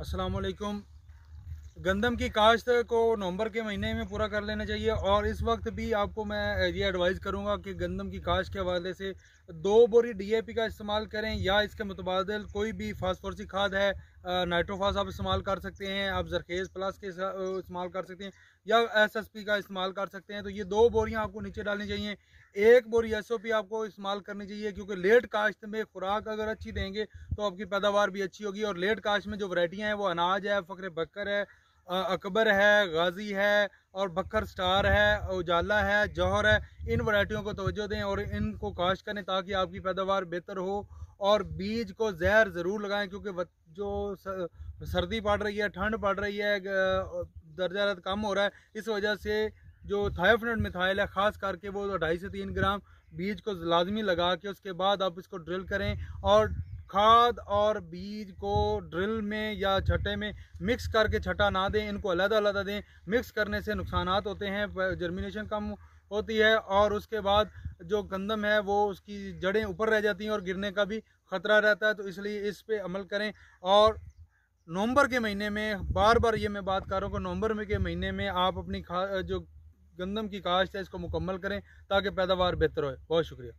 अस्सलाम वालेकुम। गंदम की काश्त को नवंबर के महीने में पूरा कर लेना चाहिए और इस वक्त भी आपको मैं ये एडवाइस करूंगा कि गंदम की काश्त के हवाले से 2 बोरी डीएपी का इस्तेमाल करें या इसके मुतबादिल कोई भी फास्फोरसी खाद है, नाइट्रोफास आप इस्तेमाल कर सकते हैं, आप जरखेज़ प्लस के इस्तेमाल कर सकते हैं या एसएसपी का इस्तेमाल कर सकते हैं। तो ये 2 बोरियां आपको नीचे डालनी चाहिए। 1 बोरी एसओपी आपको इस्तेमाल करनी चाहिए, क्योंकि लेट काश्त में खुराक अगर अच्छी देंगे तो आपकी पैदावार भी अच्छी होगी। और लेट काश्त में जो वैरायटियाँ हैं वो अनाज है, फ़ख्र बकर है, अकबर है, गाजी है और बकर स्टार है, उजाला है, जौहर है। इन वैरायटियों को तवज्जो दें और इनको काश्त करें ताकि आपकी पैदावार बेहतर हो। और बीज को जहर ज़रूर लगाएं, क्योंकि जो सर्दी पड़ रही है, ठंड पड़ रही है, दर्जा हरारत कम हो रहा है, इस वजह से जो थायोफिनेट मिथाइल है ख़ास करके वो 2.5 से 3 ग्राम बीज को लाजमी लगा के उसके बाद आप इसको ड्रिल करें। और खाद और बीज को ड्रिल में या छट्टे में मिक्स करके छट्टा ना दें, इनको अलग अलग दें। मिक्स करने से नुकसानात होते हैं, जर्मिनेशन कम होती है और उसके बाद जो गंदम है वो उसकी जड़ें ऊपर रह जाती हैं और गिरने का भी ख़तरा रहता है। तो इसलिए इस पे अमल करें। और नवंबर के महीने में बार बार ये मैं बात कर रहा हूँ कि नवंबर में के महीने में आप अपनी जो गंदम की काश्त है इसको मुकम्मल करें ताकि पैदावार बेहतर हो। बहुत शुक्रिया।